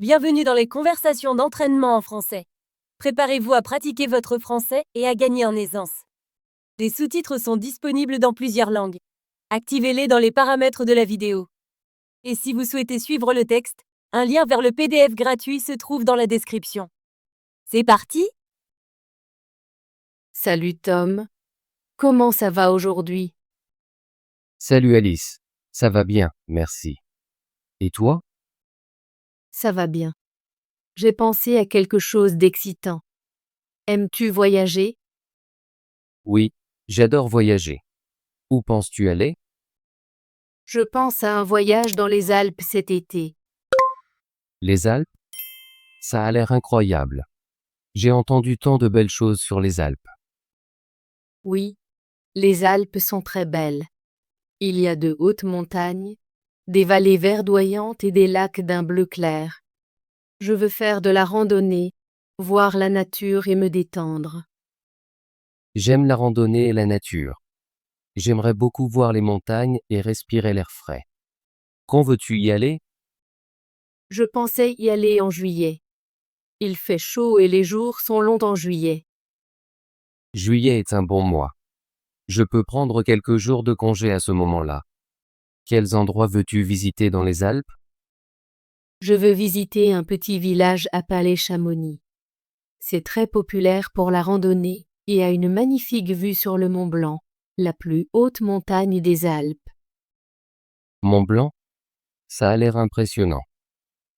Bienvenue dans les conversations d'entraînement en français. Préparez-vous à pratiquer votre français et à gagner en aisance. Les sous-titres sont disponibles dans plusieurs langues. Activez-les dans les paramètres de la vidéo. Et si vous souhaitez suivre le texte, un lien vers le PDF gratuit se trouve dans la description. C'est parti! Salut Tom. Comment ça va aujourd'hui? Salut Alice. Ça va bien, merci. Et toi? Ça va bien. J'ai pensé à quelque chose d'excitant. Aimes-tu voyager? Oui, j'adore voyager. Où penses-tu aller? Je pense à un voyage dans les Alpes cet été. Les Alpes? Ça a l'air incroyable. J'ai entendu tant de belles choses sur les Alpes. Oui, les Alpes sont très belles. Il y a de hautes montagnes, des vallées verdoyantes et des lacs d'un bleu clair. Je veux faire de la randonnée, voir la nature et me détendre. J'aime la randonnée et la nature. J'aimerais beaucoup voir les montagnes et respirer l'air frais. Quand veux-tu y aller? Je pensais y aller en juillet. Il fait chaud et les jours sont longs en juillet. Juillet est un bon mois. Je peux prendre quelques jours de congé à ce moment-là. Quels endroits veux-tu visiter dans les Alpes? Je veux visiter un petit village appelé Chamonix. C'est très populaire pour la randonnée et a une magnifique vue sur le Mont Blanc, la plus haute montagne des Alpes. Mont Blanc? Ça a l'air impressionnant.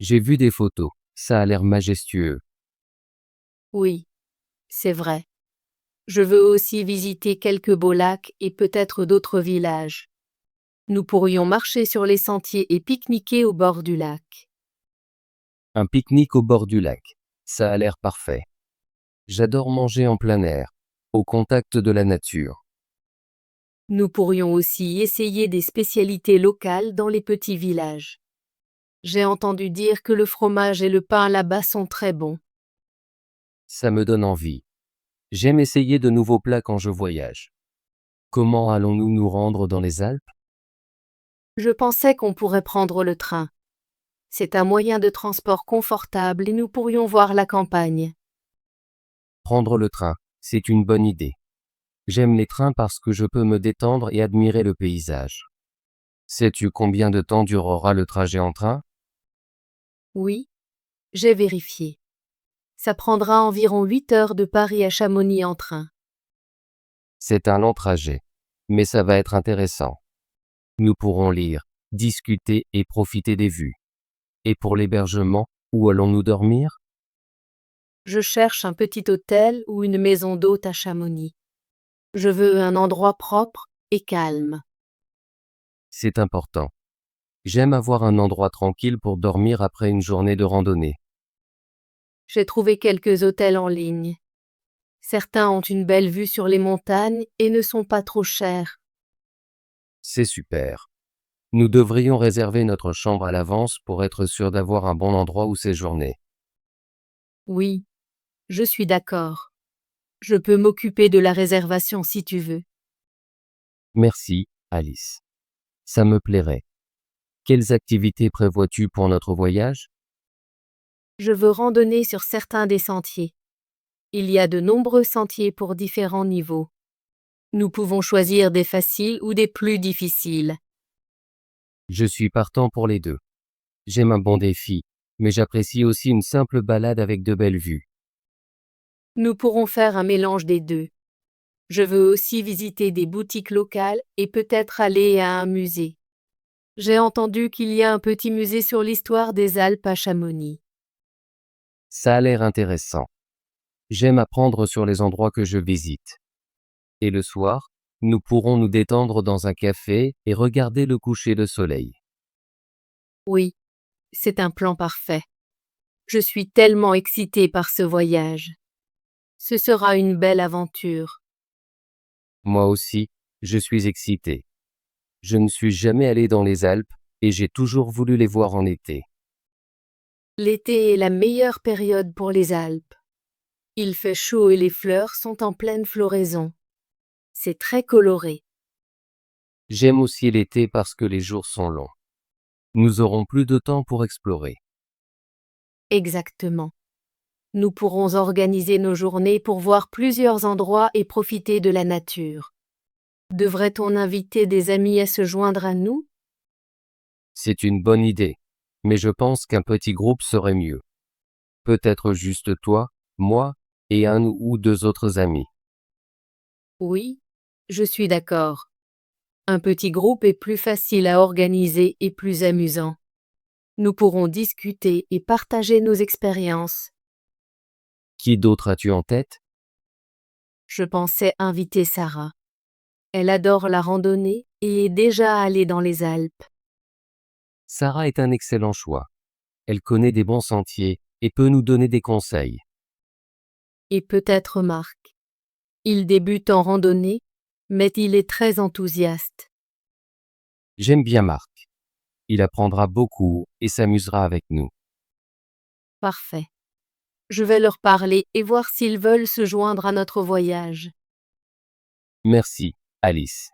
J'ai vu des photos, ça a l'air majestueux. Oui, c'est vrai. Je veux aussi visiter quelques beaux lacs et peut-être d'autres villages. Nous pourrions marcher sur les sentiers et pique-niquer au bord du lac. Un pique-nique au bord du lac. Ça a l'air parfait. J'adore manger en plein air, au contact de la nature. Nous pourrions aussi essayer des spécialités locales dans les petits villages. J'ai entendu dire que le fromage et le pain là-bas sont très bons. Ça me donne envie. J'aime essayer de nouveaux plats quand je voyage. Comment allons-nous nous rendre dans les Alpes? Je pensais qu'on pourrait prendre le train. C'est un moyen de transport confortable et nous pourrions voir la campagne. Prendre le train, c'est une bonne idée. J'aime les trains parce que je peux me détendre et admirer le paysage. Sais-tu combien de temps durera le trajet en train? Oui, j'ai vérifié. Ça prendra environ 8 heures de Paris à Chamonix en train. C'est un long trajet, mais ça va être intéressant. Nous pourrons lire, discuter et profiter des vues. Et pour l'hébergement, où allons-nous dormir? Je cherche un petit hôtel ou une maison d'hôte à Chamonix. Je veux un endroit propre et calme. C'est important. J'aime avoir un endroit tranquille pour dormir après une journée de randonnée. J'ai trouvé quelques hôtels en ligne. Certains ont une belle vue sur les montagnes et ne sont pas trop chers. C'est super. Nous devrions réserver notre chambre à l'avance pour être sûr d'avoir un bon endroit où séjourner. Oui, je suis d'accord. Je peux m'occuper de la réservation si tu veux. Merci, Alice. Ça me plairait. Quelles activités prévois-tu pour notre voyage? Je veux randonner sur certains des sentiers. Il y a de nombreux sentiers pour différents niveaux. Nous pouvons choisir des faciles ou des plus difficiles. Je suis partant pour les deux. J'aime un bon défi, mais j'apprécie aussi une simple balade avec de belles vues. Nous pourrons faire un mélange des deux. Je veux aussi visiter des boutiques locales et peut-être aller à un musée. J'ai entendu qu'il y a un petit musée sur l'histoire des Alpes à Chamonix. Ça a l'air intéressant. J'aime apprendre sur les endroits que je visite. Et le soir, nous pourrons nous détendre dans un café et regarder le coucher de soleil. Oui, c'est un plan parfait. Je suis tellement excitée par ce voyage. Ce sera une belle aventure. Moi aussi, je suis excité. Je ne suis jamais allé dans les Alpes et j'ai toujours voulu les voir en été. L'été est la meilleure période pour les Alpes. Il fait chaud et les fleurs sont en pleine floraison. C'est très coloré. J'aime aussi l'été parce que les jours sont longs. Nous aurons plus de temps pour explorer. Exactement. Nous pourrons organiser nos journées pour voir plusieurs endroits et profiter de la nature. Devrait-on inviter des amis à se joindre à nous? C'est une bonne idée. Mais je pense qu'un petit groupe serait mieux. Peut-être juste toi, moi, et un ou deux autres amis. Oui, je suis d'accord. Un petit groupe est plus facile à organiser et plus amusant. Nous pourrons discuter et partager nos expériences. Qui d'autre as-tu en tête? Je pensais inviter Sarah. Elle adore la randonnée et est déjà allée dans les Alpes. Sarah est un excellent choix. Elle connaît des bons sentiers et peut nous donner des conseils. Et peut-être Marc. Il débute en randonnée, mais il est très enthousiaste. J'aime bien Marc. Il apprendra beaucoup et s'amusera avec nous. Parfait. Je vais leur parler et voir s'ils veulent se joindre à notre voyage. Merci, Alice.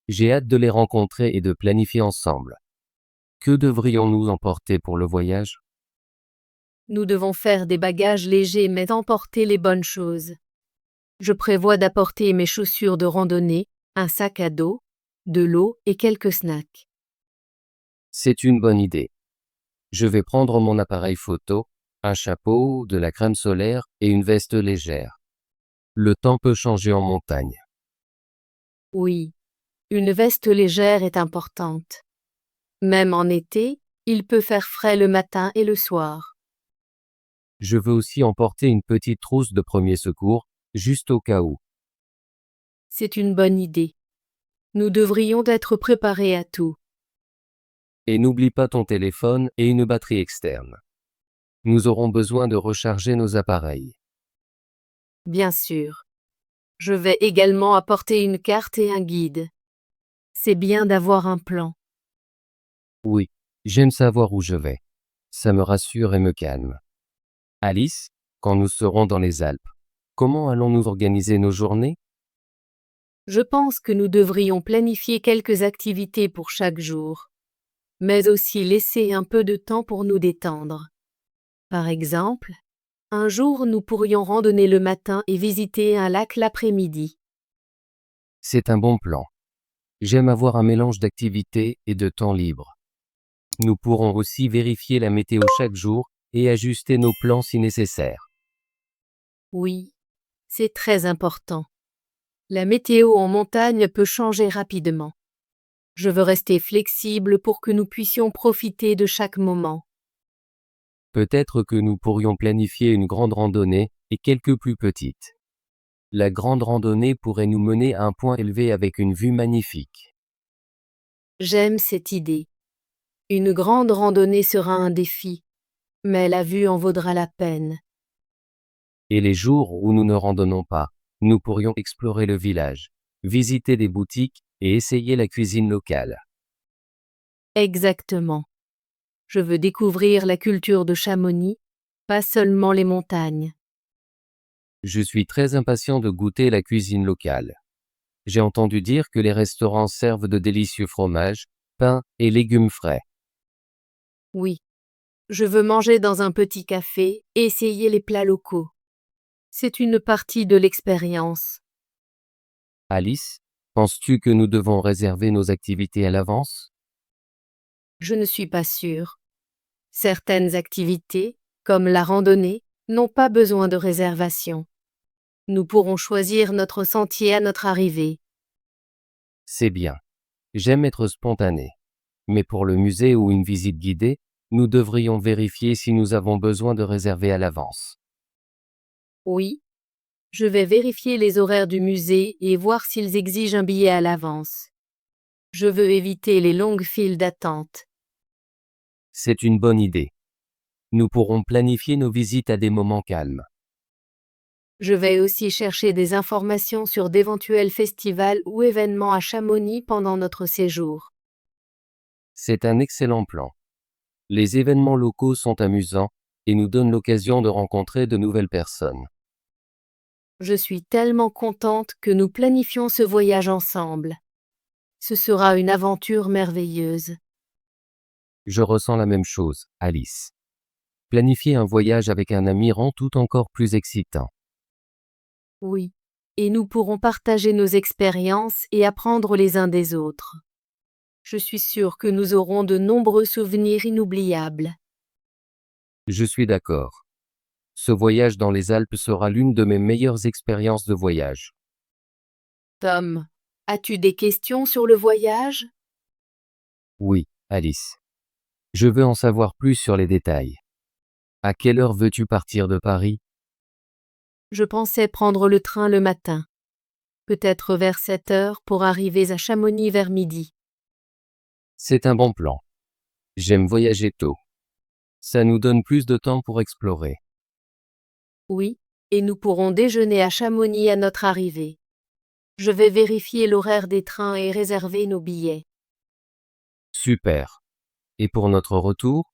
J'ai hâte de les rencontrer et de planifier ensemble. Que devrions-nous emporter pour le voyage? Nous devons faire des bagages légers mais emporter les bonnes choses. Je prévois d'apporter mes chaussures de randonnée, un sac à dos, de l'eau et quelques snacks. C'est une bonne idée. Je vais prendre mon appareil photo, un chapeau, de la crème solaire et une veste légère. Le temps peut changer en montagne. Oui, une veste légère est importante. Même en été, il peut faire frais le matin et le soir. Je veux aussi emporter une petite trousse de premier secours, juste au cas où. C'est une bonne idée. Nous devrions être préparés à tout. Et n'oublie pas ton téléphone et une batterie externe. Nous aurons besoin de recharger nos appareils. Bien sûr. Je vais également apporter une carte et un guide. C'est bien d'avoir un plan. Oui, j'aime savoir où je vais. Ça me rassure et me calme. Alice, quand nous serons dans les Alpes, comment allons-nous organiser nos journées? Je pense que nous devrions planifier quelques activités pour chaque jour, mais aussi laisser un peu de temps pour nous détendre. Par exemple, un jour nous pourrions randonner le matin et visiter un lac l'après-midi. C'est un bon plan. J'aime avoir un mélange d'activités et de temps libre. Nous pourrons aussi vérifier la météo chaque jour et ajuster nos plans si nécessaire. Oui, c'est très important. La météo en montagne peut changer rapidement. Je veux rester flexible pour que nous puissions profiter de chaque moment. Peut-être que nous pourrions planifier une grande randonnée et quelques plus petites. La grande randonnée pourrait nous mener à un point élevé avec une vue magnifique. J'aime cette idée. Une grande randonnée sera un défi, mais la vue en vaudra la peine. Et les jours où nous ne randonnons pas, nous pourrions explorer le village, visiter des boutiques et essayer la cuisine locale. Exactement. Je veux découvrir la culture de Chamonix, pas seulement les montagnes. Je suis très impatient de goûter la cuisine locale. J'ai entendu dire que les restaurants servent de délicieux fromages, pains et légumes frais. Oui, je veux manger dans un petit café et essayer les plats locaux. C'est une partie de l'expérience. Alice, penses-tu que nous devons réserver nos activités à l'avance? Je ne suis pas sûre. Certaines activités, comme la randonnée, n'ont pas besoin de réservation. Nous pourrons choisir notre sentier à notre arrivée. C'est bien. J'aime être spontané. Mais pour le musée ou une visite guidée, nous devrions vérifier si nous avons besoin de réserver à l'avance. Oui, je vais vérifier les horaires du musée et voir s'ils exigent un billet à l'avance. Je veux éviter les longues files d'attente. C'est une bonne idée. Nous pourrons planifier nos visites à des moments calmes. Je vais aussi chercher des informations sur d'éventuels festivals ou événements à Chamonix pendant notre séjour. C'est un excellent plan. Les événements locaux sont amusants et nous donnent l'occasion de rencontrer de nouvelles personnes. Je suis tellement contente que nous planifions ce voyage ensemble. Ce sera une aventure merveilleuse. Je ressens la même chose, Alice. Planifier un voyage avec un ami rend tout encore plus excitant. Oui. Et nous pourrons partager nos expériences et apprendre les uns des autres. Je suis sûre que nous aurons de nombreux souvenirs inoubliables. Je suis d'accord. Ce voyage dans les Alpes sera l'une de mes meilleures expériences de voyage. Tom, as-tu des questions sur le voyage? Oui, Alice. Je veux en savoir plus sur les détails. À quelle heure veux-tu partir de Paris? Je pensais prendre le train le matin. Peut-être vers 7 heures pour arriver à Chamonix vers midi. C'est un bon plan. J'aime voyager tôt. Ça nous donne plus de temps pour explorer. Oui, et nous pourrons déjeuner à Chamonix à notre arrivée. Je vais vérifier l'horaire des trains et réserver nos billets. Super. Et pour notre retour?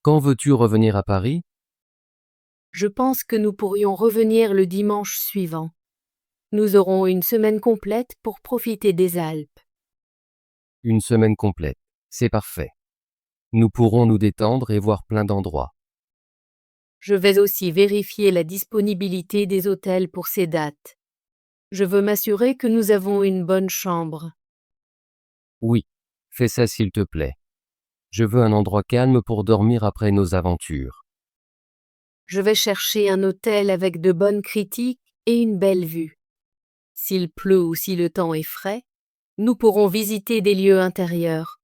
Quand veux-tu revenir à Paris? Je pense que nous pourrions revenir le dimanche suivant. Nous aurons une semaine complète pour profiter des Alpes. Une semaine complète. C'est parfait. Nous pourrons nous détendre et voir plein d'endroits. Je vais aussi vérifier la disponibilité des hôtels pour ces dates. Je veux m'assurer que nous avons une bonne chambre. Oui, fais ça s'il te plaît. Je veux un endroit calme pour dormir après nos aventures. Je vais chercher un hôtel avec de bonnes critiques et une belle vue. S'il pleut ou si le temps est frais, nous pourrons visiter des lieux intérieurs.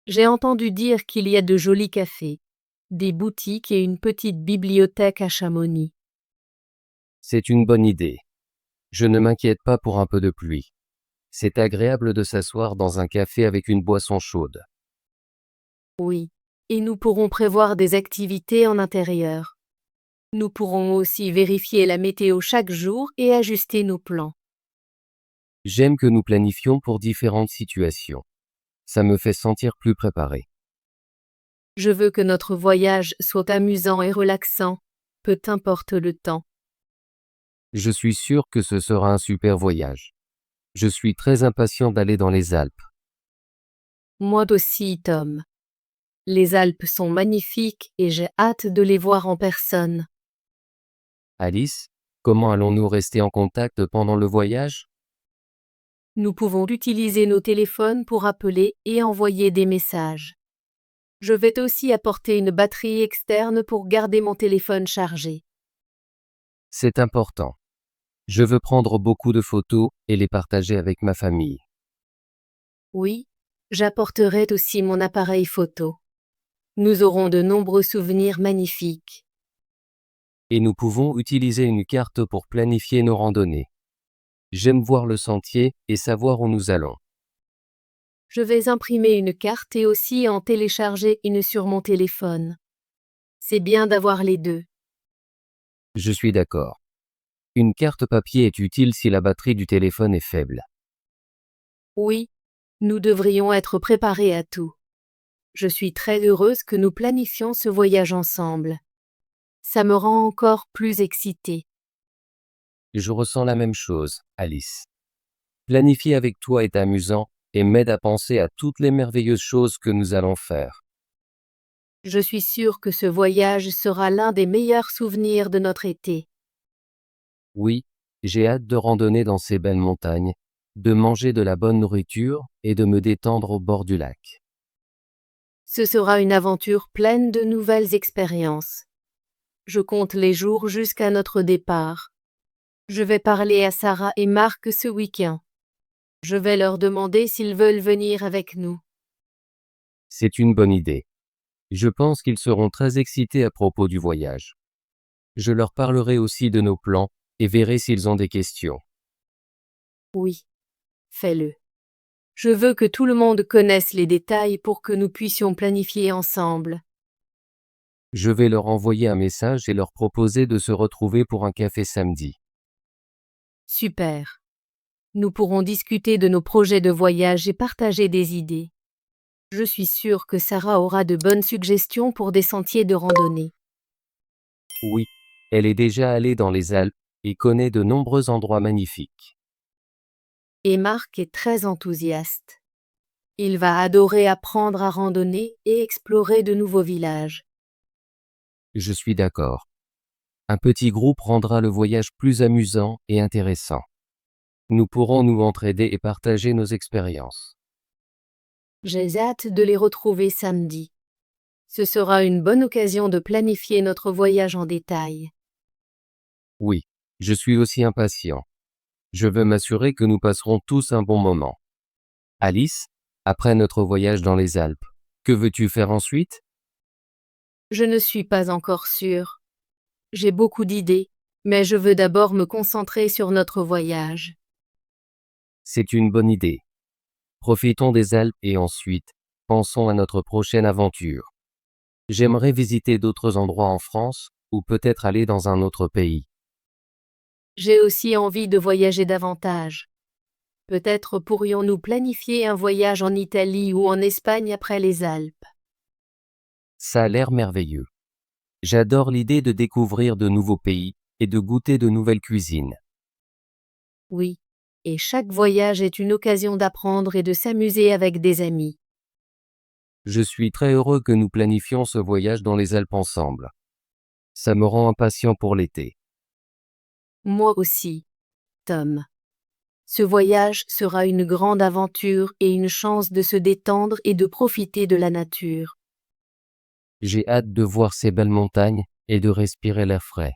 J'ai entendu dire qu'il y a de jolis cafés, des boutiques et une petite bibliothèque à Chamonix. C'est une bonne idée. Je ne m'inquiète pas pour un peu de pluie. C'est agréable de s'asseoir dans un café avec une boisson chaude. Oui, et nous pourrons prévoir des activités en intérieur. Nous pourrons aussi vérifier la météo chaque jour et ajuster nos plans. J'aime que nous planifions pour différentes situations. Ça me fait sentir plus préparé. Je veux que notre voyage soit amusant et relaxant, peu importe le temps. Je suis sûr que ce sera un super voyage. Je suis très impatient d'aller dans les Alpes. Moi aussi, Tom. Les Alpes sont magnifiques et j'ai hâte de les voir en personne. Alice, comment allons-nous rester en contact pendant le voyage? Nous pouvons utiliser nos téléphones pour appeler et envoyer des messages. Je vais aussi apporter une batterie externe pour garder mon téléphone chargé. C'est important. Je veux prendre beaucoup de photos et les partager avec ma famille. Oui, j'apporterai aussi mon appareil photo. Nous aurons de nombreux souvenirs magnifiques. Et nous pouvons utiliser une carte pour planifier nos randonnées. J'aime voir le sentier et savoir où nous allons. Je vais imprimer une carte et aussi en télécharger une sur mon téléphone. C'est bien d'avoir les deux. Je suis d'accord. Une carte papier est utile si la batterie du téléphone est faible. Oui, nous devrions être préparés à tout. Je suis très heureuse que nous planifions ce voyage ensemble. Ça me rend encore plus excitée. Je ressens la même chose, Alice. Planifier avec toi est amusant et m'aide à penser à toutes les merveilleuses choses que nous allons faire. Je suis sûre que ce voyage sera l'un des meilleurs souvenirs de notre été. Oui, j'ai hâte de randonner dans ces belles montagnes, de manger de la bonne nourriture et de me détendre au bord du lac. Ce sera une aventure pleine de nouvelles expériences. Je compte les jours jusqu'à notre départ. Je vais parler à Sarah et Marc ce week-end. Je vais leur demander s'ils veulent venir avec nous. C'est une bonne idée. Je pense qu'ils seront très excités à propos du voyage. Je leur parlerai aussi de nos plans et verrai s'ils ont des questions. Oui, fais-le. Je veux que tout le monde connaisse les détails pour que nous puissions planifier ensemble. Je vais leur envoyer un message et leur proposer de se retrouver pour un café samedi. Super. Nous pourrons discuter de nos projets de voyage et partager des idées. Je suis sûre que Sarah aura de bonnes suggestions pour des sentiers de randonnée. Oui, elle est déjà allée dans les Alpes et connaît de nombreux endroits magnifiques. Et Marc est très enthousiaste. Il va adorer apprendre à randonner et explorer de nouveaux villages. Je suis d'accord. Un petit groupe rendra le voyage plus amusant et intéressant. Nous pourrons nous entraider et partager nos expériences. J'ai hâte de les retrouver samedi. Ce sera une bonne occasion de planifier notre voyage en détail. Oui, je suis aussi impatient. Je veux m'assurer que nous passerons tous un bon moment. Alice, après notre voyage dans les Alpes, que veux-tu faire ensuite? Je ne suis pas encore sûre. J'ai beaucoup d'idées, mais je veux d'abord me concentrer sur notre voyage. C'est une bonne idée. Profitons des Alpes et ensuite, pensons à notre prochaine aventure. J'aimerais visiter d'autres endroits en France, ou peut-être aller dans un autre pays. J'ai aussi envie de voyager davantage. Peut-être pourrions-nous planifier un voyage en Italie ou en Espagne après les Alpes. Ça a l'air merveilleux. J'adore l'idée de découvrir de nouveaux pays et de goûter de nouvelles cuisines. Oui, et chaque voyage est une occasion d'apprendre et de s'amuser avec des amis. Je suis très heureux que nous planifions ce voyage dans les Alpes ensemble. Ça me rend impatient pour l'été. Moi aussi, Tom. Ce voyage sera une grande aventure et une chance de se détendre et de profiter de la nature. J'ai hâte de voir ces belles montagnes et de respirer l'air frais.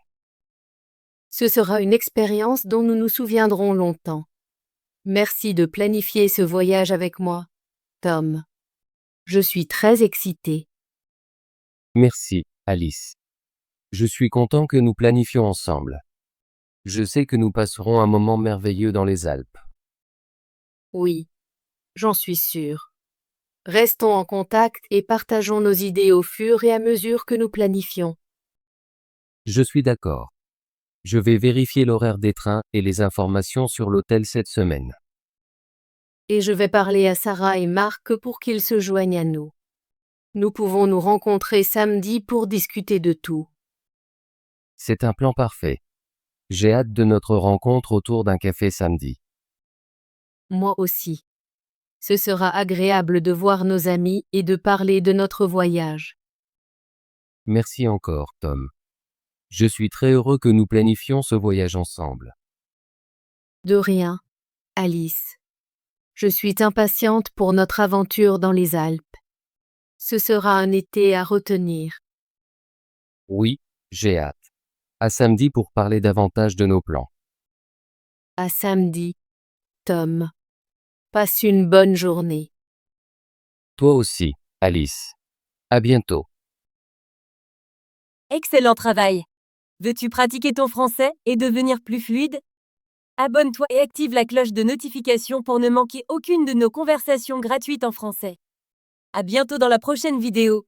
Ce sera une expérience dont nous nous souviendrons longtemps. Merci de planifier ce voyage avec moi, Tom. Je suis très excitée. Merci, Alice. Je suis content que nous planifions ensemble. Je sais que nous passerons un moment merveilleux dans les Alpes. Oui, j'en suis sûre. Restons en contact et partageons nos idées au fur et à mesure que nous planifions. Je suis d'accord. Je vais vérifier l'horaire des trains et les informations sur l'hôtel cette semaine. Et je vais parler à Sarah et Marc pour qu'ils se joignent à nous. Nous pouvons nous rencontrer samedi pour discuter de tout. C'est un plan parfait. J'ai hâte de notre rencontre autour d'un café samedi. Moi aussi. Ce sera agréable de voir nos amis et de parler de notre voyage. Merci encore, Tom. Je suis très heureux que nous planifions ce voyage ensemble. De rien, Alice. Je suis impatiente pour notre aventure dans les Alpes. Ce sera un été à retenir. Oui, j'ai hâte. À samedi pour parler davantage de nos plans. À samedi, Tom. Passe une bonne journée. Toi aussi, Alice. À bientôt. Excellent travail. Veux-tu pratiquer ton français et devenir plus fluide? Abonne-toi et active la cloche de notification pour ne manquer aucune de nos conversations gratuites en français. À bientôt dans la prochaine vidéo.